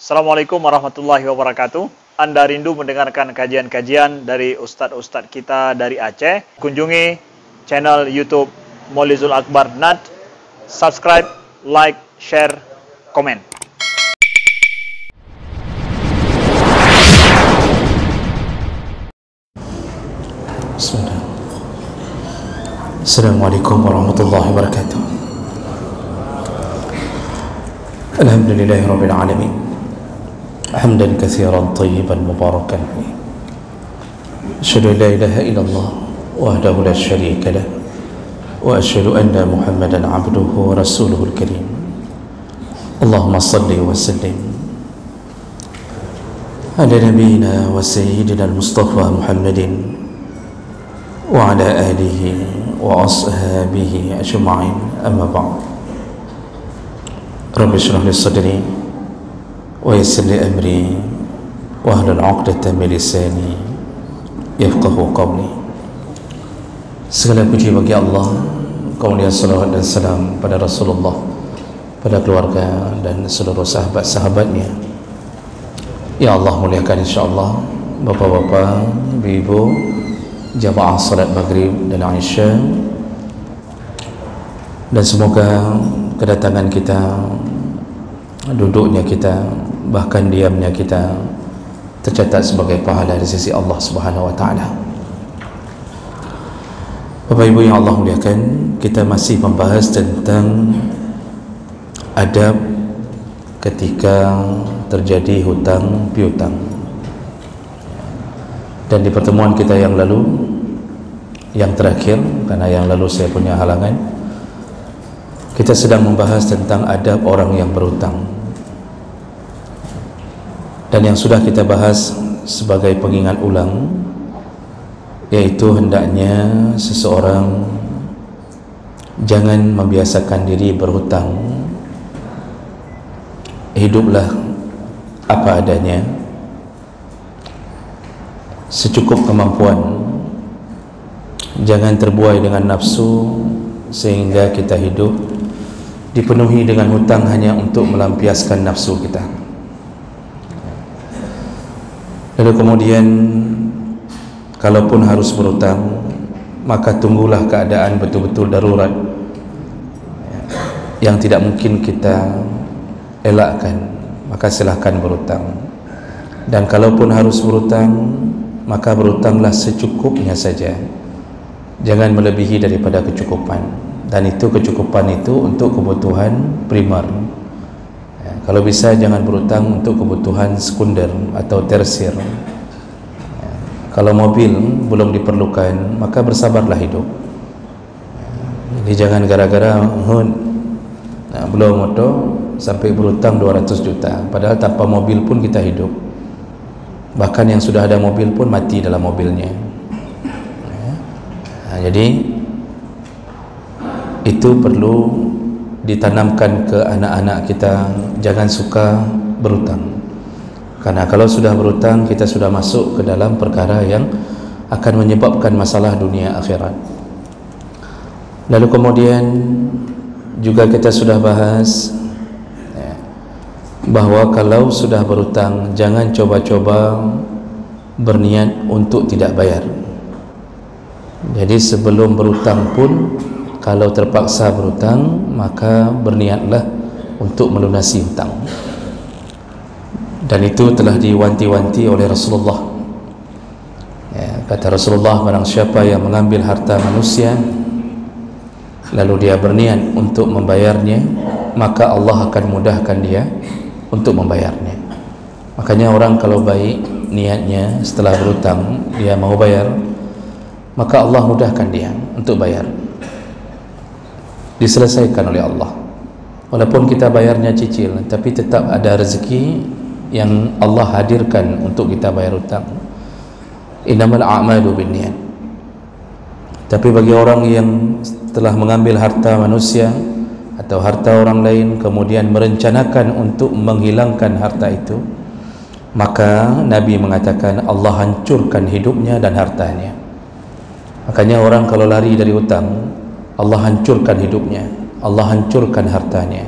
Assalamualaikum warahmatullahi wabarakatuh. Anda rindu mendengarkan kajian-kajian dari ustadz-ustadz kita dari Aceh? Kunjungi channel YouTube Maulizul Akbar NAD. Subscribe, like, share, komen. Bismillah. Assalamualaikum warahmatullahi wabarakatuh. Alhamdulillahi rabbil alamin. Hamdan katsiran tayyiban mubarakan fihi. Asyhadu an la ilaha illallah wahdahu la syarika lah wa asyhadu anna Muhammadan abduhu wa rasuluhul karim. Allahumma salli wa sallim ala nabiyyina wa sayyidina al-Mustafa Muhammadin wa ala alihi wa ashabihi ajma'in, amma ba'd. Rabbi shrah li sadri wa yassir li amri wa hlul 'uqdatam min lisani yafqahu qawli. Segala puji bagi Allah, kemudian salawat dan salam pada Rasulullah, pada keluarga dan seluruh sahabat-sahabatnya. Ya Allah, muliakan insyaAllah bapak-bapak, ibu-ibu, jamaah salat maghrib dan isya, dan semoga kedatangan kita, duduknya kita, bahkan diamnya kita tercatat sebagai pahala di sisi Allah Subhanahu wa taala. Bapak Ibu yang Allah muliakan, kita masih membahas tentang adab ketika terjadi hutang piutang. Dan di pertemuan kita yang lalu, yang terakhir, karena yang lalu saya punya halangan, kita sedang membahas tentang adab orang yang berhutang. Dan yang sudah kita bahas sebagai pengingat ulang, yaitu hendaknya seseorang jangan membiasakan diri berhutang. Hiduplah apa adanya, secukup kemampuan. Jangan terbuai dengan nafsu sehingga kita hidup dipenuhi dengan hutang hanya untuk melampiaskan nafsu kita. Lalu kemudian, kalaupun harus berhutang, maka tunggulah keadaan betul-betul darurat yang tidak mungkin kita elakkan, maka silahkan berhutang. Dan kalaupun harus berhutang, maka berhutanglah secukupnya saja, jangan melebihi daripada kecukupan. Dan itu kecukupan itu untuk kebutuhan primer. Kalau bisa jangan berhutang untuk kebutuhan sekunder atau tersir. Kalau mobil belum diperlukan, maka bersabarlah hidup. Jadi jangan gara-gara belum motor sampai berhutang 200 juta, padahal tanpa mobil pun kita hidup. Bahkan yang sudah ada mobil pun mati dalam mobilnya. Jadi itu perlu ditanamkan ke anak-anak kita, jangan suka berhutang. Karena kalau sudah berhutang, kita sudah masuk ke dalam perkara yang akan menyebabkan masalah dunia akhirat. Lalu kemudian juga kita sudah bahas bahwa kalau sudah berhutang, jangan coba-coba berniat untuk tidak bayar. Jadi sebelum berhutang pun, kalau terpaksa berhutang, maka berniatlah untuk melunasi hutang. Dan itu telah diwanti-wanti oleh Rasulullah. Kata Rasulullah, barang siapa yang mengambil harta manusia lalu dia berniat untuk membayarnya, maka Allah akan mudahkan dia untuk membayarnya. Makanya orang kalau baik niatnya, setelah berhutang dia mau bayar, maka Allah mudahkan dia untuk bayar, diselesaikan oleh Allah. Walaupun kita bayarnya cicil, tapi tetap ada rezeki yang Allah hadirkan untuk kita bayar hutang. Innamal a'malu binniyat. Tapi bagi orang yang telah mengambil harta manusia atau harta orang lain, kemudian merencanakan untuk menghilangkan harta itu, maka Nabi mengatakan Allah hancurkan hidupnya dan hartanya. Makanya orang kalau lari dari hutang, Allah hancurkan hidupnya, Allah hancurkan hartanya.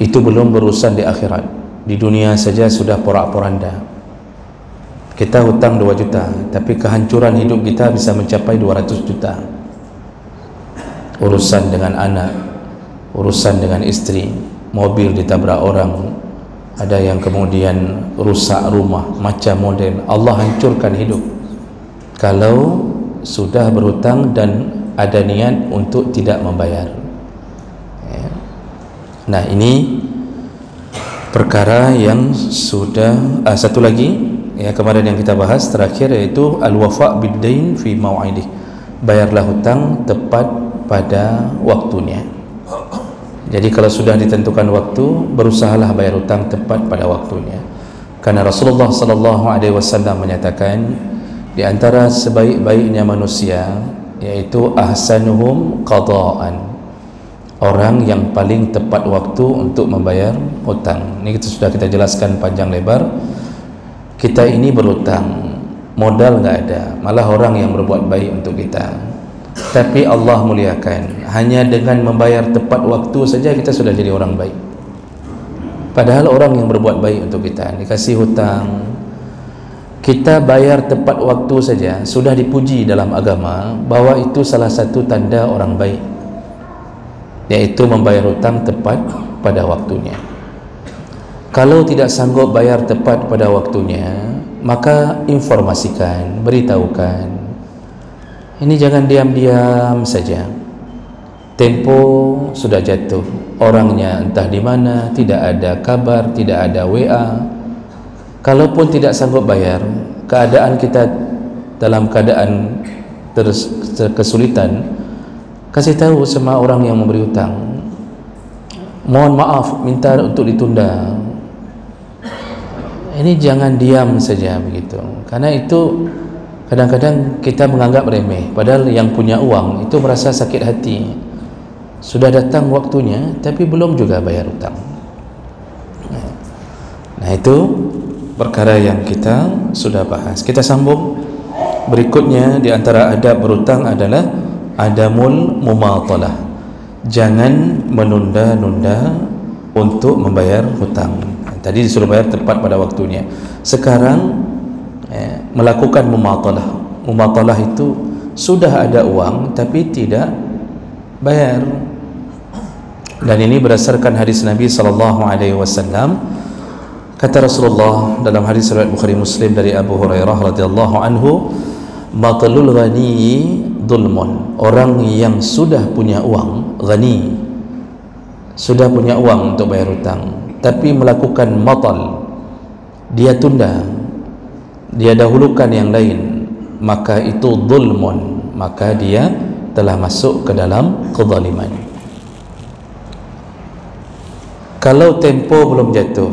Itu belum berurusan di akhirat. Di dunia saja sudah porak-poranda. Kita hutang 2 juta, tapi kehancuran hidup kita bisa mencapai 200 juta. Urusan dengan anak, urusan dengan istri, mobil ditabrak orang, ada yang kemudian rusak rumah, macam model. Allah hancurkan hidup kalau sudah berhutang dan ada niat untuk tidak membayar. Nah, ini perkara yang sudah. Satu lagi ya, kemarin yang kita bahas terakhir, yaitu al-wafa' bid-dain fi mau'idih. Bayarlah hutang tepat pada waktunya. Jadi kalau sudah ditentukan waktu, berusahalah bayar hutang tepat pada waktunya. Karena Rasulullah sallallahu alaihi wasallam menyatakan, di antara sebaik-baiknya manusia yaitu ahsanuhum qada'an, orang yang paling tepat waktu untuk membayar hutang. Ini sudah kita jelaskan panjang lebar. Kita ini berhutang, modal nggak ada, malah orang yang berbuat baik untuk kita. Tapi Allah muliakan, hanya dengan membayar tepat waktu saja kita sudah jadi orang baik. Padahal orang yang berbuat baik untuk kita, dikasih hutang, kita bayar tepat waktu saja, sudah dipuji dalam agama bahwa itu salah satu tanda orang baik, yaitu membayar hutang tepat pada waktunya. Kalau tidak sanggup bayar tepat pada waktunya, maka informasikan, beritahukan. Ini jangan diam-diam saja. Tempo sudah jatuh, orangnya entah di mana, tidak ada kabar, tidak ada WA. Kalaupun tidak sanggup bayar, keadaan kita dalam keadaan kesulitan, kasih tahu sama orang yang memberi hutang, mohon maaf, minta untuk ditunda. Ini jangan diam saja begitu, karena itu kadang-kadang kita menganggap remeh, padahal yang punya uang itu merasa sakit hati. Sudah datang waktunya tapi belum juga bayar hutang. Nah, itu perkara yang kita sudah bahas. Kita sambung. Berikutnya di antara adab berhutang adalah adamul mumatalah. Jangan menunda-nunda untuk membayar hutang. Tadi disuruh bayar tepat pada waktunya. Sekarang melakukan mumatalah. Mumatalah itu sudah ada uang tapi tidak bayar. Dan ini berdasarkan hadis Nabi sallallahu alaihi wasallam. Kata Rasulullah dalam hadis riwayat Bukhari Muslim dari Abu Hurairah radhiyallahu anhu, matalul ghani dhulmun. Orang yang sudah punya uang, ghani, sudah punya uang untuk bayar hutang, tapi melakukan matal, dia tunda, dia dahulukan yang lain, maka itu dhulmun, maka dia telah masuk ke dalam kezaliman. Kalau tempo belum jatuh,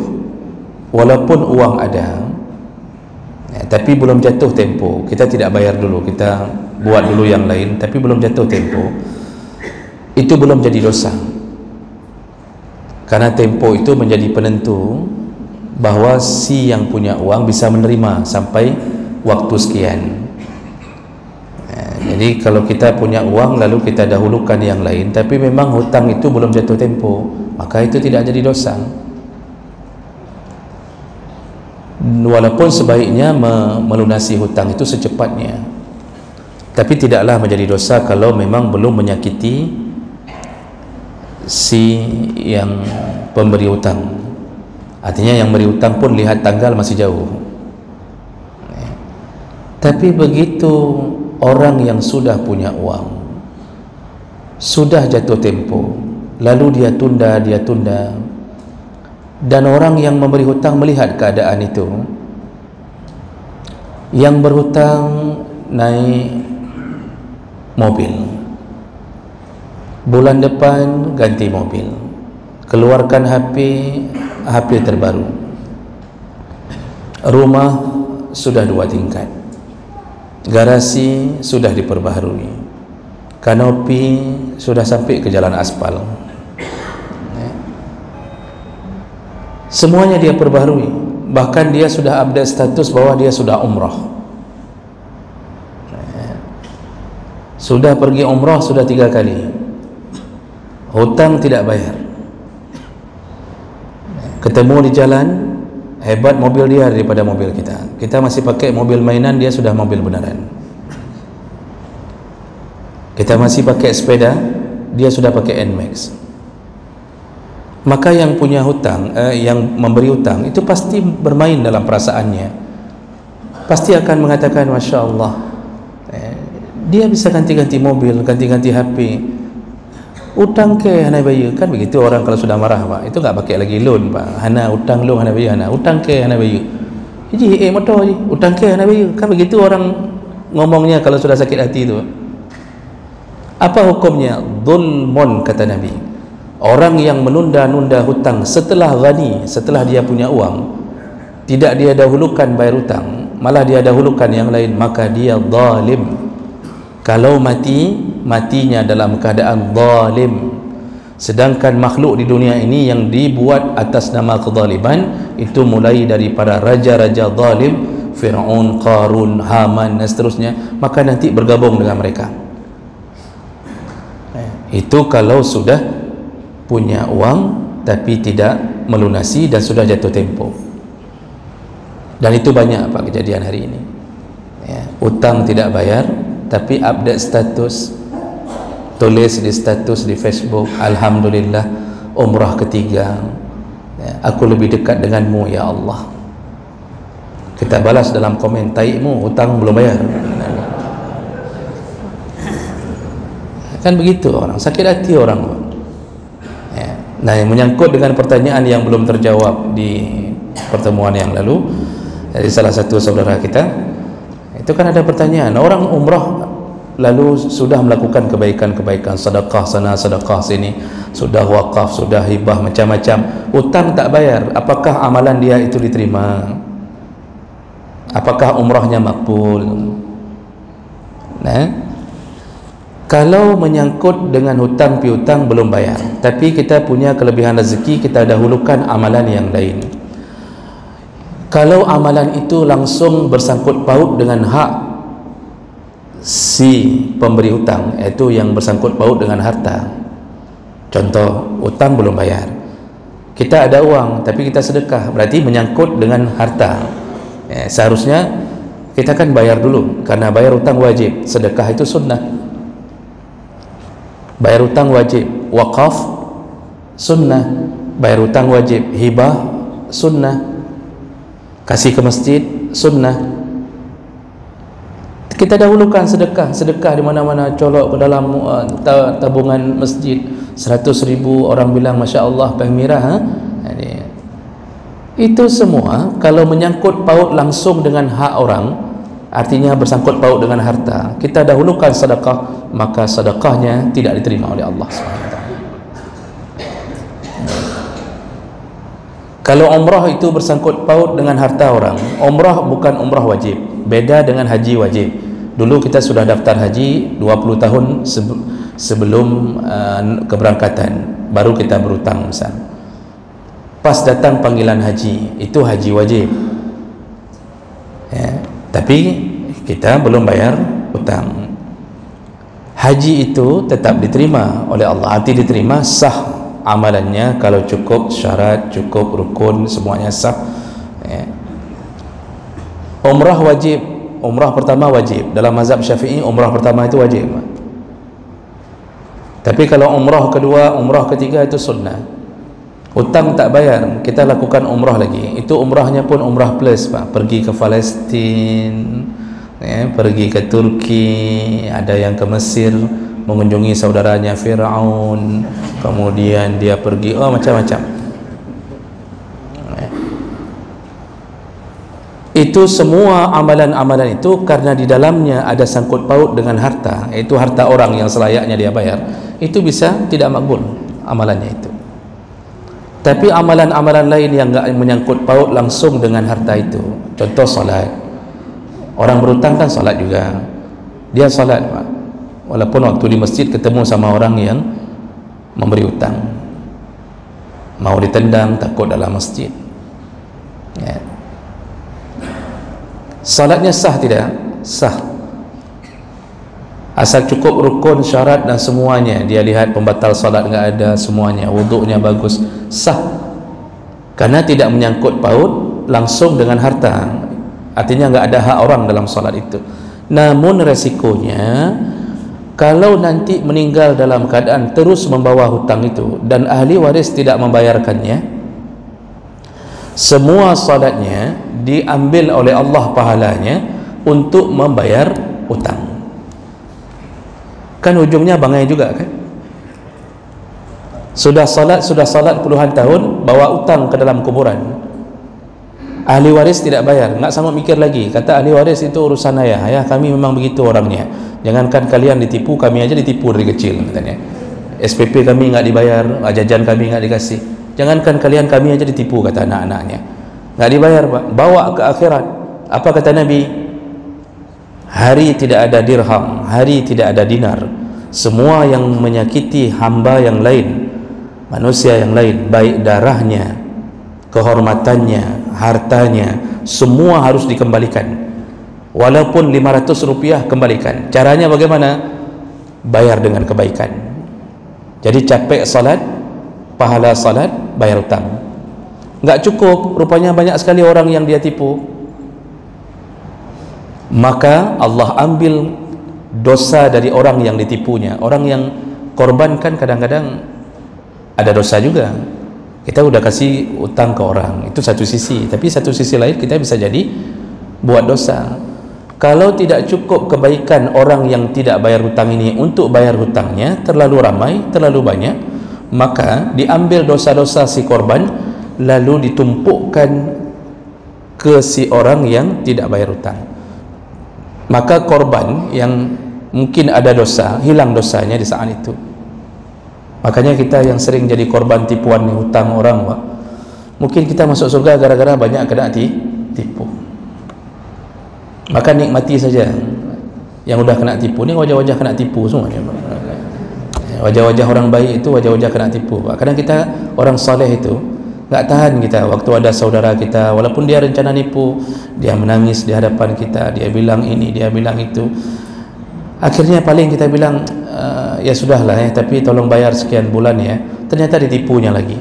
walaupun uang ada, tapi belum jatuh tempo, kita tidak bayar dulu, kita buat dulu yang lain, tapi belum jatuh tempo, itu belum jadi dosa. Karena tempo itu menjadi penentu bahwa si yang punya uang bisa menerima sampai waktu sekian. Jadi kalau kita punya uang lalu kita dahulukan yang lain, tapi memang hutang itu belum jatuh tempo, maka itu tidak jadi dosa. Walaupun sebaiknya melunasi hutang itu secepatnya, tapi tidaklah menjadi dosa kalau memang belum menyakiti si yang pemberi hutang. Artinya yang beri hutang pun lihat tanggal masih jauh. Tapi begitu orang yang sudah punya uang, sudah jatuh tempo, lalu dia tunda, dan orang yang memberi hutang melihat keadaan itu, yang berhutang naik mobil, bulan depan ganti mobil, keluarkan HP terbaru, rumah sudah 2 tingkat, garasi sudah diperbaharui, kanopi sudah sampai ke jalan aspal, semuanya dia perbaharui. Bahkan dia sudah update status bahwa dia sudah umrah, sudah pergi umrah sudah 3 kali, hutang tidak bayar. Ketemu di jalan, hebat mobil dia daripada mobil kita. Kita masih pakai mobil mainan, dia sudah mobil beneran. Kita masih pakai sepeda, dia sudah pakai NMAX. Maka yang punya hutang, yang memberi hutang itu pasti bermain dalam perasaannya. Pasti akan mengatakan, Masya Allah, dia bisa ganti-ganti mobil, ganti-ganti HP. Utang ke hana bayar, kan begitu orang kalau sudah marah, Pak. Itu tak pakai lagi loan, Pak. Hana utang loan hana bayar, hana utang ke hana bayar. Jadi motor je, utang ke hana bayar. Kan begitu orang ngomongnya kalau sudah sakit hati itu. Apa hukumnya? Dhulmun, kata Nabi. Orang yang menunda-nunda hutang setelah ghani, setelah dia punya uang, tidak dia dahulukan bayar hutang, malah dia dahulukan yang lain, maka dia zalim. Kalau matinya dalam keadaan zalim. Sedangkan makhluk di dunia ini yang dibuat atas nama kezaliman itu mulai daripada raja-raja zalim, Fir'aun, Qarun, Haman dan seterusnya, maka nanti bergabung dengan mereka. Itu kalau sudah punya uang tapi tidak melunasi dan sudah jatuh tempo. Dan itu banyak, Pak, kejadian hari ini. Utang tidak bayar tapi update status, tulis di status di Facebook, Alhamdulillah umrah ketiga, aku lebih dekat denganmu ya Allah. Kita balas dalam komen, taikmu, hutang belum bayar. Kan begitu orang, sakit hati orang. Nah, yang menyangkut dengan pertanyaan yang belum terjawab di pertemuan yang lalu dari salah satu saudara kita, itu kan ada pertanyaan, orang umrah lalu sudah melakukan kebaikan-kebaikan, sedekah sana, sedekah sini, sudah wakaf, sudah hibah, macam-macam, hutang tak bayar, apakah amalan dia itu diterima? Apakah umrahnya makbul? Nah, kalau menyangkut dengan hutang piutang belum bayar, tapi kita punya kelebihan rezeki, kita dahulukan amalan yang lain. Kalau amalan itu langsung bersangkut paut dengan hak si pemberi hutang, iaitu yang bersangkut paut dengan harta. Contoh, hutang belum bayar, kita ada uang tapi kita sedekah, berarti menyangkut dengan harta. Seharusnya kita kan bayar dulu, karena bayar hutang wajib, sedekah itu sunnah. Bayar hutang wajib, wakaf sunnah, bayar hutang wajib, hibah sunnah, kasih ke masjid sunnah. Kita dahulukan sedekah. Sedekah di mana-mana, colok ke dalam tabungan masjid 100,000, orang bilang Masya Allah pengmirah. Itu semua kalau menyangkut paut langsung dengan hak orang, artinya bersangkut paut dengan harta, kita dahulukan sedekah, maka sedekahnya tidak diterima oleh Allah SWT. Kalau umrah itu bersangkut paut dengan harta orang, umrah bukan umrah wajib, beda dengan haji wajib. Dulu kita sudah daftar haji 20 tahun sebelum keberangkatan, baru kita berhutang misal. Pas datang panggilan haji, itu haji wajib, tapi kita belum bayar hutang. Haji itu tetap diterima oleh Allah, arti diterima, sah amalannya kalau cukup syarat, cukup rukun, semuanya sah. Umrah wajib, umrah pertama wajib. Dalam mazhab Syafi'i umrah pertama itu wajib, tapi kalau umrah kedua, umrah ketiga itu sunnah. Hutang tak bayar, kita lakukan umrah lagi, itu umrahnya pun umrah plus, Pak. Pergi ke Palestin, pergi ke Turki, ada yang ke Mesir mengunjungi saudaranya Fir'aun, kemudian dia pergi macam-macam. Itu semua amalan-amalan itu karena di dalamnya ada sangkut paut dengan harta, itu harta orang yang selayaknya dia bayar, itu bisa tidak makbul amalannya itu. Tapi amalan-amalan lain yang enggak menyangkut paut langsung dengan harta itu, contoh solat. Orang berhutang kan solat juga, dia solat, Pak, walaupun waktu di masjid ketemu sama orang yang memberi hutang, mau ditendang takut dalam masjid. Salatnya sah tidak? Sah, asal cukup rukun, syarat dan semuanya. Dia lihat pembatal salat enggak ada, semuanya, wuduknya bagus, sah. karena tidak menyangkut paut langsung dengan harta, artinya nggak ada hak orang dalam solat itu. Namun resikonya kalau nanti meninggal dalam keadaan terus membawa hutang itu dan ahli waris tidak membayarkannya, semua solatnya diambil oleh Allah pahalanya untuk membayar hutang. Kan ujungnya bangai juga kan? Sudah salat puluhan tahun, bawa utang ke dalam kuburan, ahli waris tidak bayar, nggak sanggup mikir lagi. Kata ahli waris, itu urusan ayah kami memang begitu orangnya, jangankan kalian ditipu, kami aja ditipu dari kecil katanya. SPP kami nggak dibayar, jajan kami nggak dikasih, jangankan kalian, kami aja ditipu, kata anak-anaknya. Nggak dibayar Pak, bawa ke akhirat. Apa kata Nabi? Hari tidak ada dirham, hari tidak ada dinar. Semua yang menyakiti hamba yang lain, manusia yang lain, baik darahnya, kehormatannya, hartanya, semua harus dikembalikan. Walaupun 500 rupiah, kembalikan. Caranya bagaimana? Bayar dengan kebaikan. Jadi capek salat, pahala salat, bayar hutang. Nggak cukup, rupanya banyak sekali orang yang dia tipu. Maka Allah ambil dosa dari orang yang ditipunya. Orang yang korban kan kadang-kadang ada dosa juga. Kita udah kasih utang ke orang, itu satu sisi, tapi satu sisi lain kita bisa jadi buat dosa. Kalau tidak cukup kebaikan orang yang tidak bayar hutang ini untuk bayar hutangnya, terlalu ramai, terlalu banyak, maka diambil dosa-dosa si korban lalu ditumpukkan ke si orang yang tidak bayar hutang. Maka korban yang mungkin ada dosa, hilang dosanya di saat itu. Makanya kita yang sering jadi korban tipuan hutang orang, Pak, mungkin kita masuk surga gara-gara banyak kena tipu. Maka nikmati saja. Yang udah kena tipu ni wajah-wajah kena tipu semuanya, Pak. Wajah-wajah orang baik itu wajah-wajah kena tipu, Pak. Kadang kita orang soleh itu nggak tahan kita waktu ada saudara kita, walaupun dia rencana nipu, dia menangis di hadapan kita, dia bilang ini, dia bilang itu. Akhirnya paling kita bilang, ya sudahlah ya, tapi tolong bayar sekian bulan ya. Ternyata ditipunya lagi.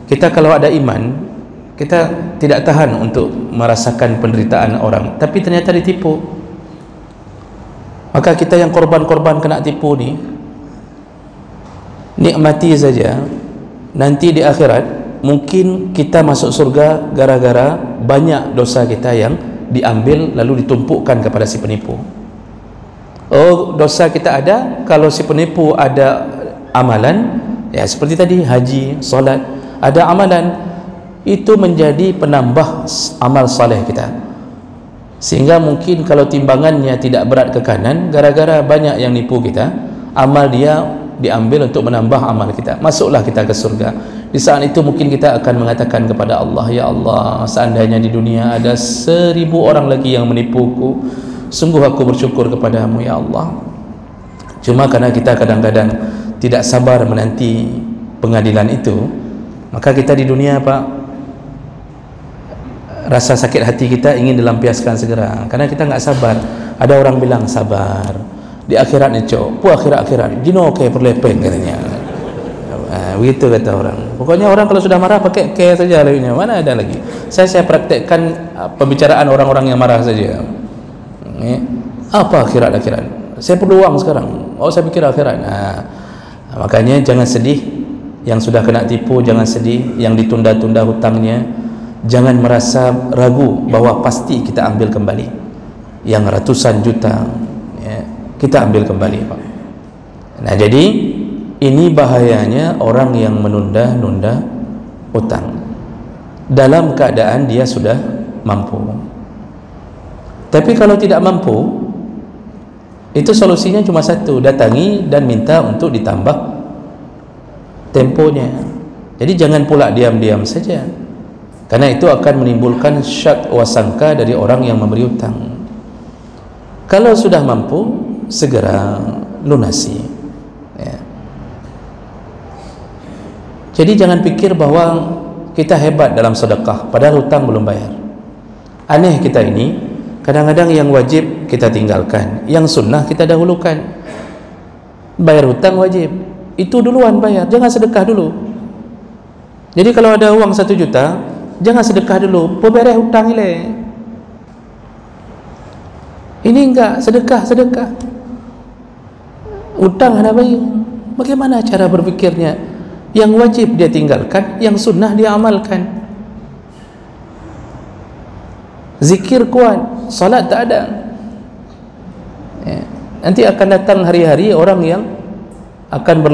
Kita kalau ada iman, kita tidak tahan untuk merasakan penderitaan orang, tapi ternyata ditipu. Maka kita yang korban-korban kena tipu ni, nikmati saja. Nanti di akhirat mungkin kita masuk surga gara-gara banyak dosa kita yang diambil lalu ditumpukkan kepada si penipu. Oh, dosa kita ada, kalau si penipu ada amalan, ya seperti tadi haji, solat, ada amalan, itu menjadi penambah amal saleh kita. Sehingga mungkin kalau timbangannya tidak berat ke kanan, gara-gara banyak yang nipu kita, amal dia diambil untuk menambah amal kita, masuklah kita ke surga. Di saat itu mungkin kita akan mengatakan kepada Allah, ya Allah, seandainya di dunia ada 1000 orang lagi yang menipuku, sungguh aku bersyukur kepadamu ya Allah. Cuma karena kita kadang-kadang tidak sabar menanti pengadilan itu, maka kita di dunia, Pak, rasa sakit hati kita ingin dilampiaskan segera, karena kita nggak sabar. Ada orang bilang sabar, di akhirat ni cok, pu akhirat jino kayak perlepeng katanya. Begitu kata orang. Pokoknya orang kalau sudah marah pakai care saja lainnya. Mana ada lagi. Saya praktekkan pembicaraan orang-orang yang marah saja. Apa akhirat? Saya perlu uang sekarang. Oh, saya pikir akhirat. Makanya jangan sedih yang sudah kena tipu, jangan sedih yang ditunda-tunda hutangnya. Jangan merasa ragu bahwa pasti kita ambil kembali. Yang ratusan juta, ya, kita ambil kembali, Pak. Nah, jadi ini bahayanya orang yang menunda-nunda hutang dalam keadaan dia sudah mampu. Tapi kalau tidak mampu, itu solusinya cuma satu, datangi dan minta untuk ditambah temponya. Jadi jangan pula diam-diam saja, karena itu akan menimbulkan syak wasangka dari orang yang memberi hutang. Kalau sudah mampu, segera lunasi. Jadi jangan pikir bahwa kita hebat dalam sedekah padahal hutang belum bayar. Aneh kita ini, kadang-kadang yang wajib kita tinggalkan, yang sunnah kita dahulukan. Bayar hutang wajib, itu duluan bayar, jangan sedekah dulu. Jadi kalau ada uang 1 juta, jangan sedekah dulu, berberes hutang ni. Ini enggak sedekah. Hutang ada baik. Bagaimana cara berfikirnya? Yang wajib dia tinggalkan, yang sunnah dia amalkan. Zikir kuat, salat tak ada. Nanti akan datang hari-hari orang yang akan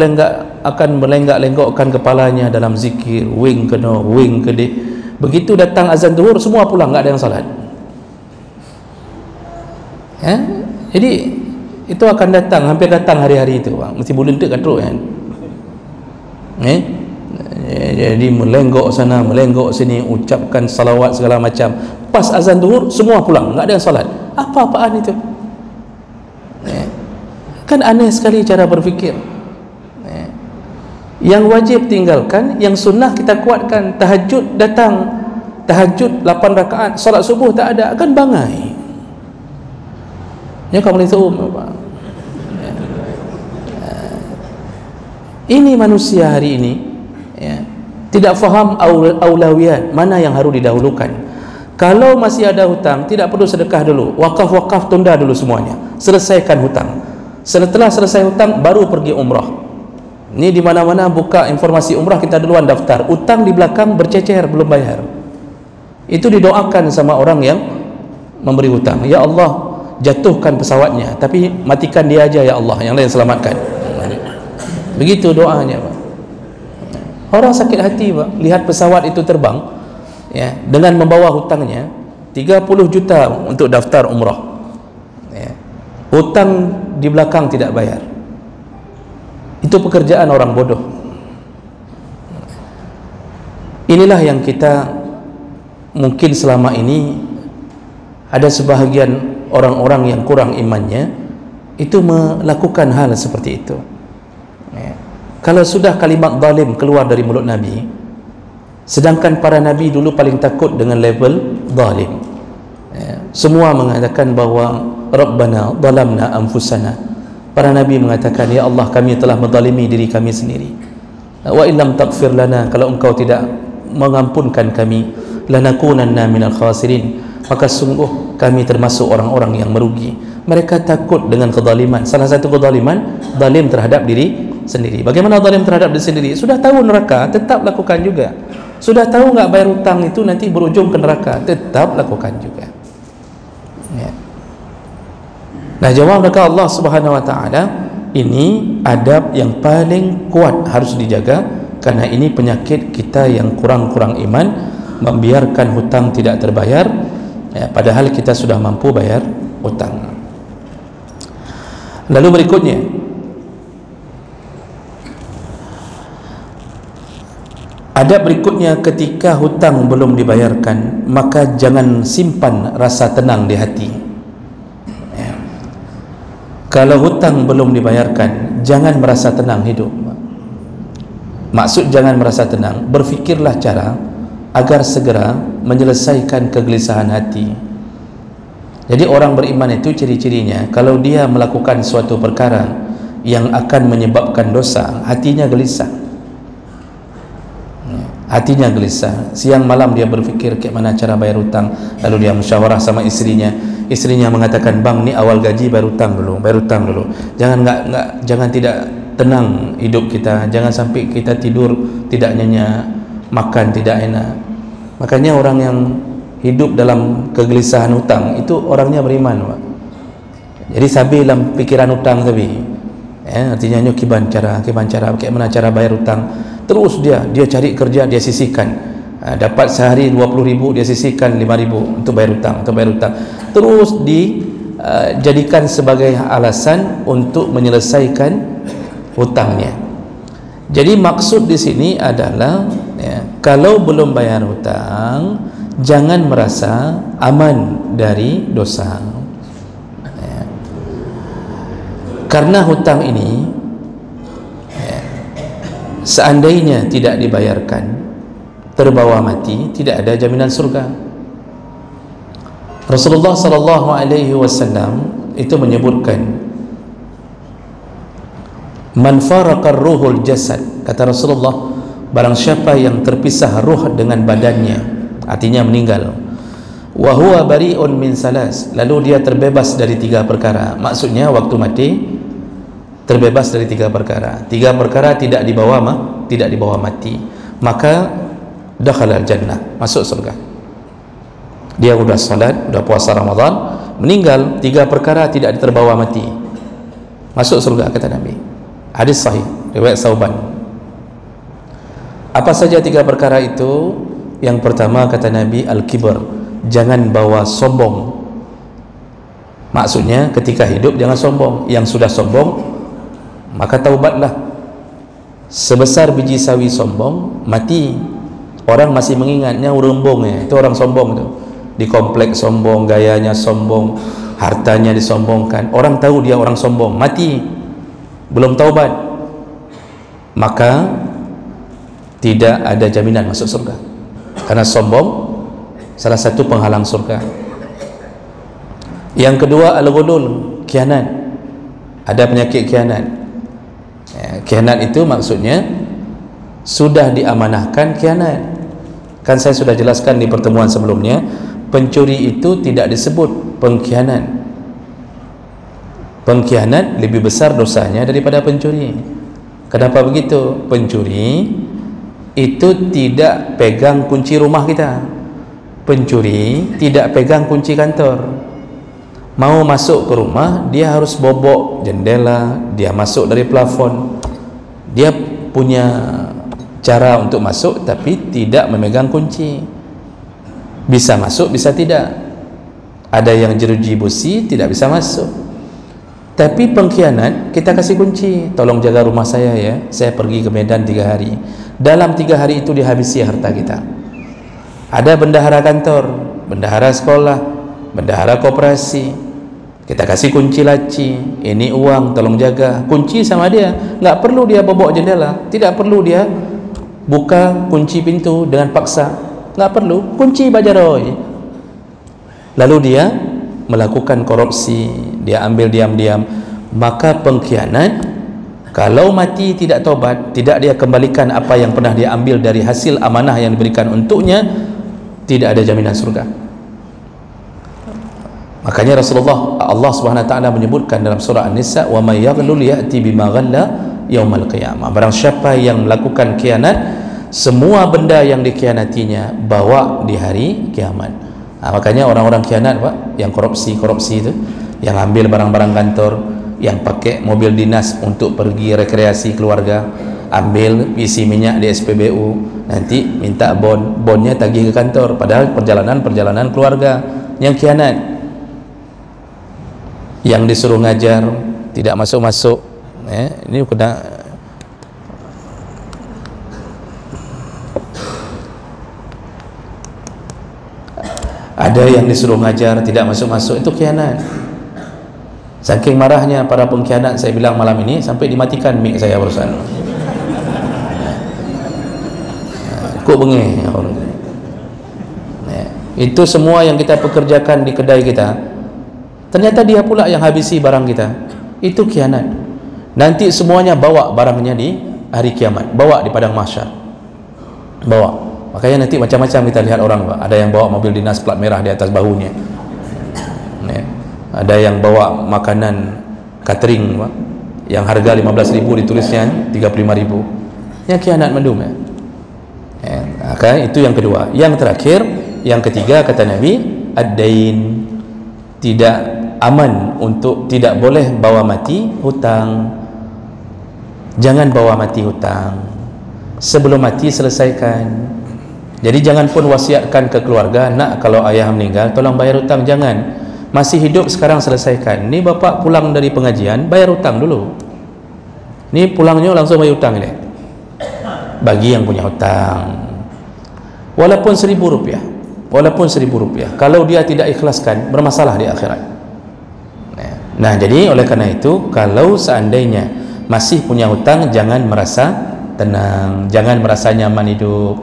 berlenggak-lenggokkan kepalanya dalam zikir, wing kena, wing kedih. Begitu datang azan zuhur, semua pulang, enggak ada yang salat. Jadi itu akan datang, hampir datang hari-hari itu, mesti bulan tu kan teruk kan. Jadi melenggok sana, melenggok sini, ucapkan salawat segala macam. Pas azan zuhur, semua pulang, enggak ada yang salat. Apa-apaan itu? Kan aneh sekali cara berfikir. Yang wajib tinggalkan, yang sunnah kita kuatkan. Tahajud datang, tahajud 8 rakaat, solat subuh tak ada, kan bangai. Ya, kamu boleh tahu apa? Ini manusia hari ini, tidak faham aulawiyat, mana yang harus didahulukan. Kalau masih ada hutang, tidak perlu sedekah dulu, wakaf tunda dulu semuanya, selesaikan hutang. Setelah selesai hutang, baru pergi umrah. Ini di mana-mana buka informasi umrah, kita duluan daftar. Hutang di belakang bercecer, belum bayar. Itu didoakan sama orang yang memberi hutang. Ya Allah, jatuhkan pesawatnya, tapi matikan dia aja ya Allah, yang lain selamatkan. Begitu doanya, Pak. Orang sakit hati, Pak, lihat pesawat itu terbang, dengan membawa hutangnya 30 juta untuk daftar umrah. Hutang di belakang tidak bayar. Itu pekerjaan orang bodoh. Inilah yang kita mungkin selama ini ada sebahagian orang-orang yang kurang imannya itu melakukan hal seperti itu. Kalau sudah kalimat zalim keluar dari mulut Nabi, sedangkan para Nabi dulu paling takut dengan level zalim, semua mengatakan bahawa Rabbana zalamna anfusana. Para Nabi mengatakan, ya Allah, kami telah menzalimi diri kami sendiri. Wa illam taghfir lana, kalau engkau tidak mengampunkan kami, lanakunanna minal khasirin, maka sungguh kami termasuk orang-orang yang merugi. Mereka takut dengan kezaliman. Salah satu kezaliman, zalim terhadap diri sendiri. Bagaimana zalim terhadap diri sendiri? Sudah tahu neraka, tetap lakukan juga. Sudah tahu enggak bayar hutang itu nanti berujung ke neraka, tetap lakukan juga. Nah, jawab mereka Allah Subhanahu wa taala, ini adab yang paling kuat harus dijaga, karena ini penyakit kita yang kurang-kurang iman, membiarkan hutang tidak terbayar, padahal kita sudah mampu bayar hutang. Lalu berikutnya, adab berikutnya, ketika hutang belum dibayarkan, maka jangan simpan rasa tenang di hati. Kalau hutang belum dibayarkan, jangan merasa tenang hidup. Maksud jangan merasa tenang, berfikirlah cara agar segera menyelesaikan kegelisahan hati. Jadi orang beriman itu ciri-cirinya, kalau dia melakukan suatu perkara yang akan menyebabkan dosa, hatinya gelisah. Hatinya gelisah. Siang malam dia berfikir bagaimana cara bayar hutang, lalu dia musyawarah sama istrinya. Istrinya mengatakan, bang, ni awal gaji bayar hutang dulu, jangan tidak tenang hidup kita, jangan sampai kita tidur tidak nyenyak, makan tidak enak. Makanya orang yang hidup dalam kegelisahan hutang itu orangnya beriman, Pak. Jadi sabi dalam pikiran hutang sabi, artinya kiban cara bagaimana cara bayar hutang. Terus dia cari kerja, dia sisihkan, dapat sehari 20.000, dia sisihkan 5.000 untuk bayar hutang, terus dijadikan sebagai alasan untuk menyelesaikan hutangnya. Jadi maksud di sini adalah, kalau belum bayar hutang, jangan merasa aman dari dosa, karena hutang ini seandainya tidak dibayarkan, terbawa mati, tidak ada jaminan surga. Rasulullah sallallahu alaihi wasallam itu menyebutkan, man faraqar ruhul jasad, kata Rasulullah, barang siapa yang terpisah ruh dengan badannya, artinya meninggal. Wa huwa bari'un min salas, lalu dia terbebas dari 3 perkara. Maksudnya waktu mati terbebas dari 3 perkara. 3 perkara tidak dibawa mati, maka dakhala al-jannah, masuk surga. Dia sudah salat, sudah puasa Ramadan, meninggal 3 perkara tidak terbawa mati, masuk surga kata Nabi. Hadis sahih riwayat Sauban. Apa saja 3 perkara itu? Yang pertama kata Nabi, al-kibr, jangan bawa sombong. Maksudnya ketika hidup jangan sombong. Yang sudah sombong maka taubatlah. Sebesar biji sawi sombong, mati. Orang masih mengingatnya urembong ya, itu orang sombong itu. Di kompleks sombong, gayanya sombong, hartanya disombongkan. Orang tahu dia orang sombong, mati, belum taubat, maka tidak ada jaminan masuk surga. Karena sombong salah satu penghalang surga. Yang kedua al-ghulul, khianat. Ada penyakit khianat. Khianat itu maksudnya sudah diamanahkan khianat. Kan saya sudah jelaskan di pertemuan sebelumnya, pencuri itu tidak disebut pengkhianat. Pengkhianat lebih besar dosanya daripada pencuri. Kenapa begitu? Pencuri itu tidak pegang kunci rumah kita. Pencuri tidak pegang kunci kantor. Mau masuk ke rumah, dia harus bobok jendela, dia masuk dari plafon. Dia punya cara untuk masuk tapi tidak memegang kunci. Bisa masuk, bisa tidak. Ada yang jeruji besi, tidak bisa masuk. Tapi pengkhianat, kita kasih kunci, tolong jaga rumah saya ya, saya pergi ke Medan 3 hari. Dalam 3 hari itu dihabisi harta kita. Ada bendahara kantor, bendahara sekolah, bendahara koperasi, kita kasih kunci laci, ini uang, tolong jaga. Kunci sama dia, nggak perlu dia bobok jendela, tidak perlu dia buka kunci pintu dengan paksa, nggak perlu, kunci bajaroy. Lalu dia melakukan korupsi, dia ambil diam-diam. Maka pengkhianat, kalau mati tidak tobat, tidak dia kembalikan apa yang pernah dia ambil dari hasil amanah yang diberikan untuknya, tidak ada jaminan surga. Makanya Allah Subhanahu wa taala menyebutkan dalam surah An-Nisa, wa may yaghlul ya'ti bima ghalla yaumal qiyamah. Barang siapa yang melakukan khianat, semua benda yang dikhianatinya bawa di hari kiamat. Makanya orang-orang khianat Pak, yang korupsi itu, yang ambil barang-barang kantor, yang pakai mobil dinas untuk pergi rekreasi keluarga, ambil isi minyak di SPBU, nanti minta bonnya tagih ke kantor, padahal perjalanan keluarga. Yang khianat, yang disuruh ngajar tidak masuk-masuk, ini kena. Ada yang disuruh ngajar tidak masuk-masuk, itu khianat. Saking marahnya para pengkhianat, saya bilang malam ini sampai dimatikan mic saya barusan. Kok bengih orang. Itu semua yang kita pekerjakan di kedai kita, ternyata dia pula yang habisi barang kita. Itu khianat. Nanti semuanya bawa barangnya di hari kiamat, bawa di padang mahsyar, bawa. Makanya nanti macam-macam kita lihat orang, Pak. Ada yang bawa mobil dinas plat merah di atas bahunya, ada yang bawa makanan catering, Pak, yang harga 15.000 ditulisnya 35.000. Yang khianat mendum ya. Maka itu yang kedua. Yang terakhir, yang ketiga kata Nabi, ad-dain, tidak aman untuk, tidak boleh bawa mati hutang. Jangan bawa mati hutang. Sebelum mati selesaikan. Jadi jangan pun wasiatkan ke keluarga, nak kalau ayah meninggal tolong bayar hutang, jangan. Masih hidup sekarang selesaikan. Ni bapak pulang dari pengajian, bayar hutang dulu. Ni pulangnya langsung bayar hutang ini. Bagi yang punya hutang. Walaupun Rp1.000, walaupun Rp1.000, kalau dia tidak ikhlaskan, bermasalah di akhirat. Nah, jadi oleh karena itu, kalau seandainya masih punya hutang, jangan merasa tenang, jangan merasa nyaman hidup.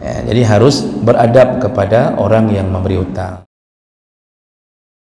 Jadi harus beradab kepada orang yang memberi hutang.